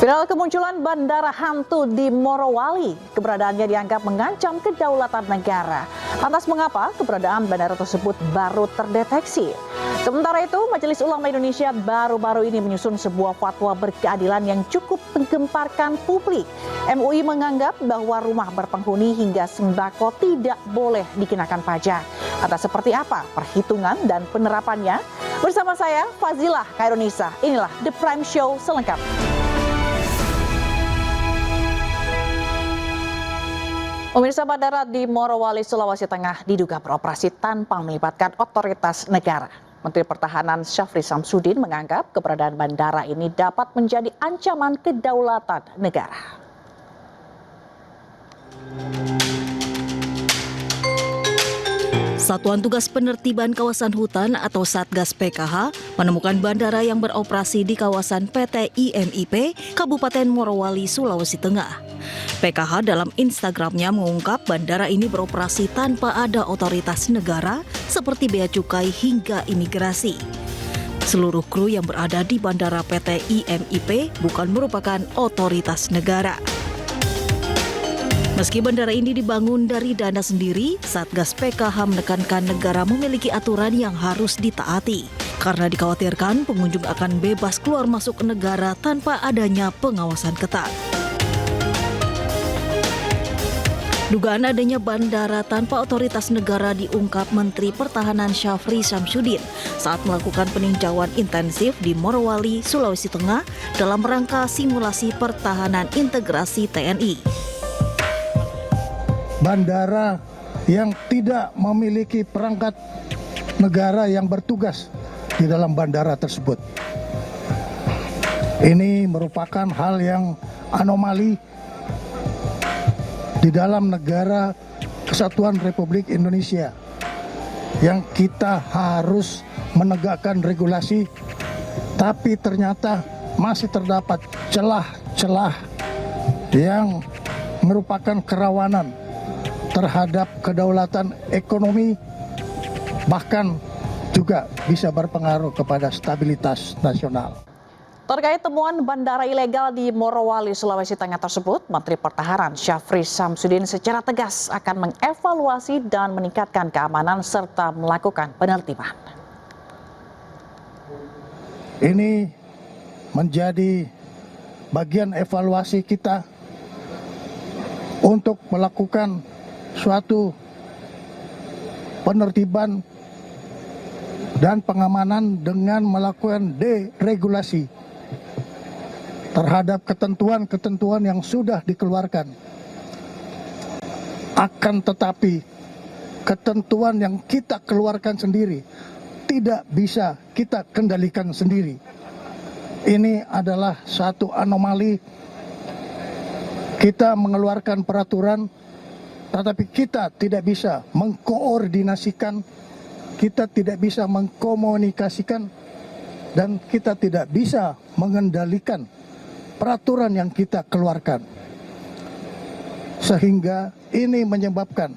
Viral kemunculan bandara hantu di Morowali. Keberadaannya dianggap mengancam kedaulatan negara. Lantas mengapa keberadaan bandara tersebut baru terdeteksi? Sementara itu, Majelis Ulama Indonesia baru-baru ini menyusun sebuah fatwa berkeadilan yang cukup menggemparkan publik. MUI menganggap bahwa rumah berpenghuni hingga sembako tidak boleh dikenakan pajak. Atas seperti apa perhitungan dan penerapannya? Bersama saya, Fazilah Khairunisa. Inilah The Prime Show selengkapnya. Pemirsa, bandara di Morowali, Sulawesi Tengah diduga beroperasi tanpa melibatkan otoritas negara. Menteri Pertahanan Syafri Samsudin menganggap keberadaan bandara ini dapat menjadi ancaman kedaulatan negara. Satuan Tugas Penertiban Kawasan Hutan atau Satgas PKH menemukan bandara yang beroperasi di kawasan PT IMIP, Kabupaten Morowali, Sulawesi Tengah. PKH dalam Instagramnya mengungkap bandara ini beroperasi tanpa ada otoritas negara seperti bea cukai hingga imigrasi. Seluruh kru yang berada di bandara PT IMIP bukan merupakan otoritas negara. Meski bandara ini dibangun dari dana sendiri, Satgas PKH menekankan negara memiliki aturan yang harus ditaati karena dikhawatirkan pengunjung akan bebas keluar masuk ke negara tanpa adanya pengawasan ketat. Dugaan adanya bandara tanpa otoritas negara diungkap Menteri Pertahanan Syafri Samsudin saat melakukan peninjauan intensif di Morowali, Sulawesi Tengah dalam rangka simulasi pertahanan integrasi TNI. Bandara yang tidak memiliki perangkat negara yang bertugas di dalam bandara tersebut. Ini merupakan hal yang anomali di dalam negara Kesatuan Republik Indonesia yang kita harus menegakkan regulasi, tapi ternyata masih terdapat celah-celah yang merupakan kerawanan terhadap kedaulatan ekonomi, bahkan juga bisa berpengaruh kepada stabilitas nasional. Terkait temuan bandara ilegal di Morowali, Sulawesi Tengah tersebut, Menteri Pertahanan Syafri Samsudin secara tegas akan mengevaluasi dan meningkatkan keamanan serta melakukan penertiban. Ini menjadi bagian evaluasi kita untuk melakukan suatu penertiban dan pengamanan dengan melakukan deregulasi terhadap ketentuan-ketentuan yang sudah dikeluarkan. Akan tetapi ketentuan yang kita keluarkan sendiri tidak bisa kita kendalikan sendiri. Ini adalah satu anomali. Kita mengeluarkan peraturan, tetapi kita tidak bisa mengkoordinasikan, kita tidak bisa mengkomunikasikan, dan kita tidak bisa mengendalikan peraturan yang kita keluarkan. Sehingga ini menyebabkan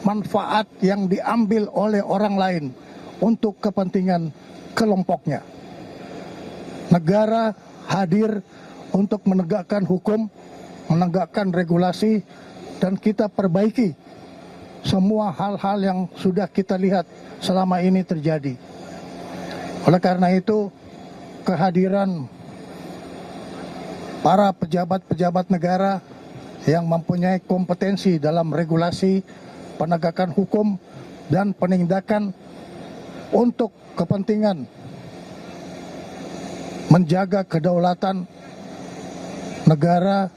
manfaat yang diambil oleh orang lain untuk kepentingan kelompoknya. Negara hadir untuk menegakkan hukum, menegakkan regulasi, dan kita perbaiki semua hal-hal yang sudah kita lihat selama ini terjadi. Oleh karena itu, kehadiran para pejabat-pejabat negara yang mempunyai kompetensi dalam regulasi, penegakan hukum, dan penindakan untuk kepentingan menjaga kedaulatan negara,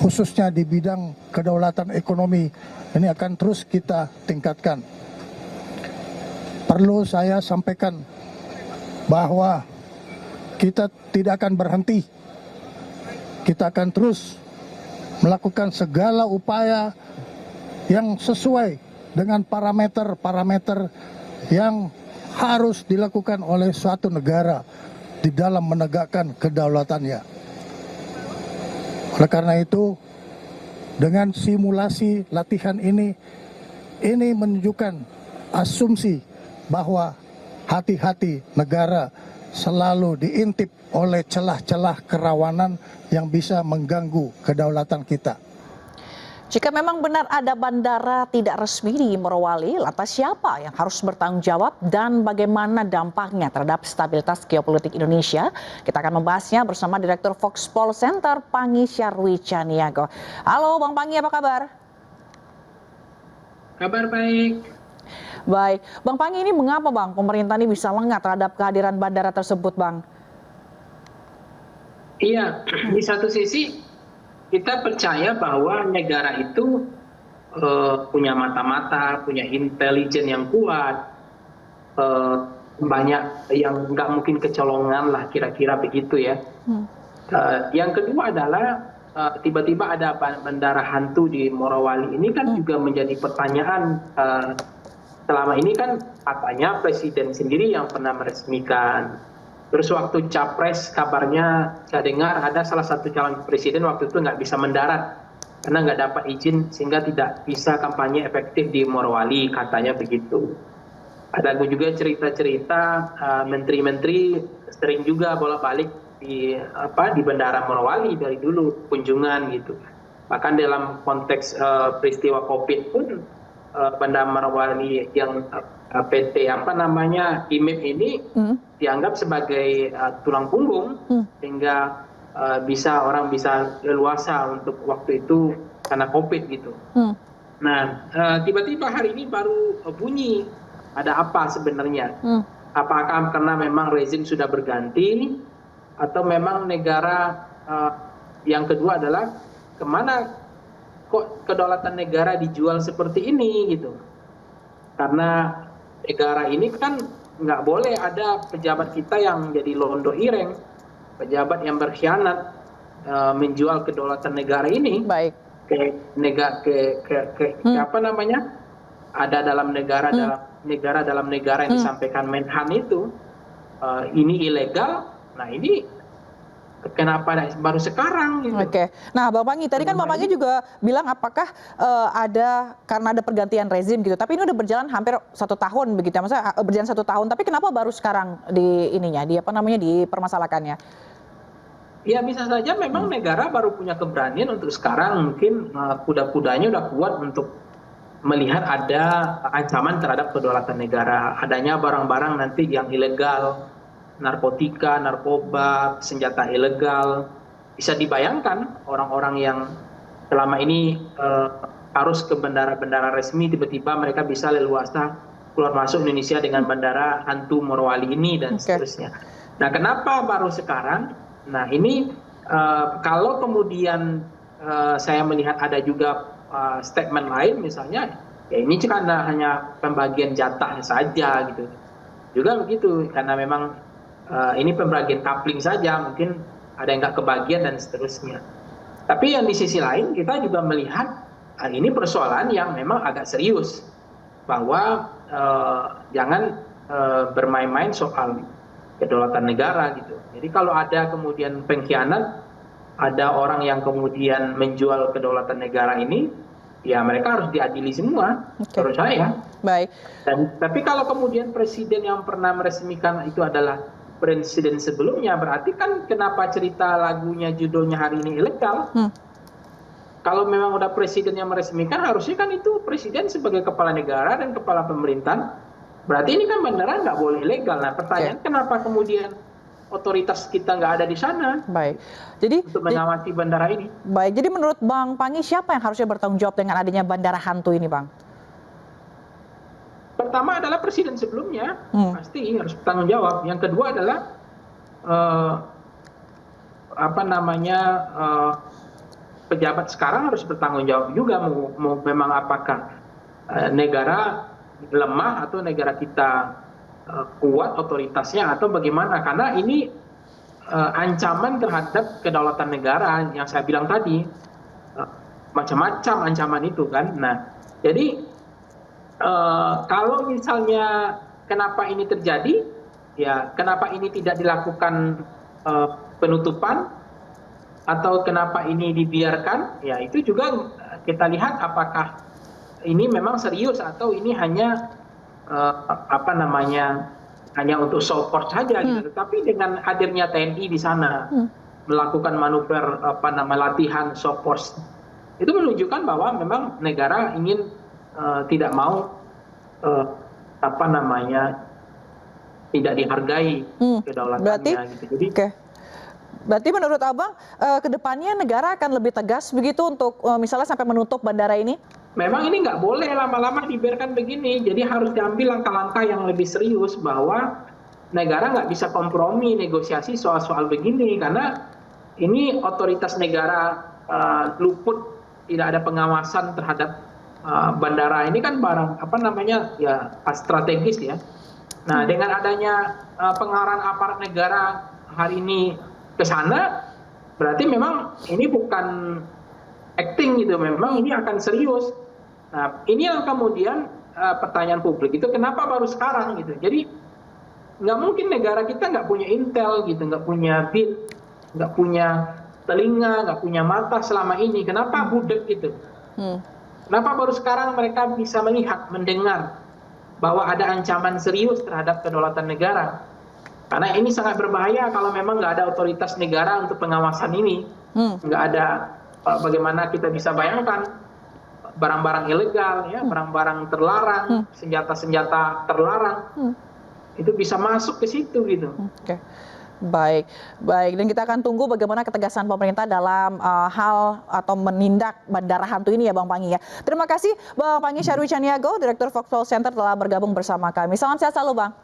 khususnya di bidang kedaulatan ekonomi, ini akan terus kita tingkatkan. Perlu saya sampaikan bahwa kita tidak akan berhenti. Kita akan terus melakukan segala upaya yang sesuai dengan parameter-parameter yang harus dilakukan oleh suatu negara di dalam menegakkan kedaulatannya. Oleh karena itu, dengan simulasi latihan ini menunjukkan asumsi bahwa hati-hati negara selalu diintip oleh celah-celah kerawanan yang bisa mengganggu kedaulatan kita. Jika memang benar ada bandara tidak resmi di Morowali, lantas siapa yang harus bertanggung jawab dan bagaimana dampaknya terhadap stabilitas geopolitik Indonesia? Kita akan membahasnya bersama Direktur Foxpol Center, Pangi Syarwi Caniago. Halo Bang Pangi, apa kabar? Kabar baik. Baik, Bang Pangi, ini mengapa Bang pemerintah ini bisa lengah terhadap kehadiran bandara tersebut Bang? Iya, di satu sisi kita percaya bahwa negara itu punya mata-mata, punya intelijen yang kuat, banyak yang nggak mungkin kecolongan lah, kira-kira begitu ya. Yang kedua adalah tiba-tiba ada bandara hantu di Morowali. Ini kan juga menjadi pertanyaan. Selama ini kan katanya Presiden sendiri yang pernah meresmikan. Terus waktu Capres kabarnya saya dengar ada salah satu calon presiden waktu itu nggak bisa mendarat karena nggak dapat izin sehingga tidak bisa kampanye efektif di Morowali, katanya begitu. Ada juga cerita-cerita menteri-menteri sering juga bolak-balik di bandara Morowali dari dulu kunjungan gitu. Bahkan dalam konteks peristiwa COVID pun bandara Morowali yang PT IMIP ini dianggap sebagai tulang punggung sehingga orang bisa leluasa untuk waktu itu karena COVID gitu. Nah, tiba-tiba hari ini baru bunyi ada apa sebenarnya? Apakah karena memang rezim sudah berganti atau memang negara yang kedua adalah kemana kok kedaulatan negara dijual seperti ini gitu? Karena negara ini kan nggak boleh ada pejabat kita yang jadi londo ireng, pejabat yang berkhianat menjual kedaulatan negara ini. Baik. Ada dalam negara dalam negara yang disampaikan Menhan itu ini ilegal. Nah ini kenapa baru sekarang gitu. Oke. Nah, Bang Pangi, tadi kan Bang Pangi juga bilang apakah karena ada pergantian rezim gitu. Tapi ini udah berjalan hampir 1 tahun begitu ya. Maksudnya berjalan 1 tahun, tapi kenapa baru sekarang dipermasalahkannya? Ya bisa saja memang negara baru punya keberanian untuk sekarang, mungkin kuda-kudanya udah kuat untuk melihat ada ancaman terhadap kedaulatan negara, adanya barang-barang nanti yang ilegal, narkotika, narkoba, senjata ilegal. Bisa dibayangkan orang-orang yang selama ini harus ke bandara-bandara resmi, tiba-tiba mereka bisa leluasa keluar masuk Indonesia dengan bandara hantu Morowali ini dan seterusnya. Nah, kenapa baru sekarang? Nah, ini kalau kemudian saya melihat ada juga statement lain misalnya, ya ini karena hanya pembagian jatah saja gitu. Juga begitu, karena memang ini pembagian coupling saja, mungkin ada yang nggak kebagian dan seterusnya. Tapi yang di sisi lain kita juga melihat ini persoalan yang memang agak serius, bahwa jangan bermain-main soal kedaulatan negara gitu. Jadi kalau ada kemudian pengkhianat, ada orang yang kemudian menjual kedaulatan negara ini, ya mereka harus diadili semua, menurut saya. Baik. Tapi kalau kemudian presiden yang pernah meresmikan itu adalah presiden sebelumnya, berarti kan kenapa cerita lagunya judulnya hari ini ilegal? Kalau memang udah presiden yang meresmikan, harusnya kan itu presiden sebagai kepala negara dan kepala pemerintahan, berarti ini kan beneran nggak boleh ilegal. Nah pertanyaan kenapa kemudian otoritas kita nggak ada di sana? Baik. Jadi untuk mengawasi bandara ini. Baik. Jadi menurut Bang Pangi, siapa yang harusnya bertanggung jawab dengan adanya bandara hantu ini, Bang? Pertama adalah presiden sebelumnya, pasti harus bertanggung jawab. Yang kedua adalah pejabat sekarang harus bertanggung jawab juga, mau memang apakah negara lemah atau negara kita kuat otoritasnya atau bagaimana, karena ini ancaman terhadap kedaulatan negara yang saya bilang tadi, macam-macam ancaman itu kan. Nah jadi kalau misalnya kenapa ini terjadi, ya kenapa ini tidak dilakukan penutupan atau kenapa ini dibiarkan, ya itu juga kita lihat apakah ini memang serius atau ini hanya hanya untuk support saja gitu. Tapi dengan hadirnya TNI di sana melakukan manuver latihan support, itu menunjukkan bahwa memang negara ingin tidak mau tidak dihargai kedaulatannya gitu. Jadi Berarti menurut Abang kedepannya negara akan lebih tegas begitu untuk misalnya sampai menutup bandara ini? Memang ini nggak boleh lama-lama dibiarkan begini. Jadi harus diambil langkah-langkah yang lebih serius bahwa negara nggak bisa kompromi negosiasi soal-soal begini, karena ini otoritas negara luput, tidak ada pengawasan terhadap bandara ini kan barang strategis ya. Nah, dengan adanya pengarahan aparat negara hari ini ke sana, berarti memang ini bukan acting gitu, memang ini akan serius. Nah, ini yang kemudian pertanyaan publik itu kenapa baru sekarang gitu. Jadi nggak mungkin negara kita nggak punya intel gitu, nggak punya bin, nggak punya telinga, nggak punya mata selama ini. Kenapa budek gitu? Kenapa baru sekarang mereka bisa melihat, mendengar bahwa ada ancaman serius terhadap kedaulatan negara? Karena ini sangat berbahaya kalau memang nggak ada otoritas negara untuk pengawasan ini. Nggak ada, bagaimana kita bisa bayangkan barang-barang ilegal, ya, barang-barang terlarang, senjata-senjata terlarang, itu bisa masuk ke situ gitu. Baik. Dan kita akan tunggu bagaimana ketegasan pemerintah dalam hal atau menindak bandara hantu ini ya Bang Pangi ya. Terima kasih Bang Pangi Syarwi Caniago, Direktur Foxpol Center telah bergabung bersama kami. Salam sehat selalu Bang.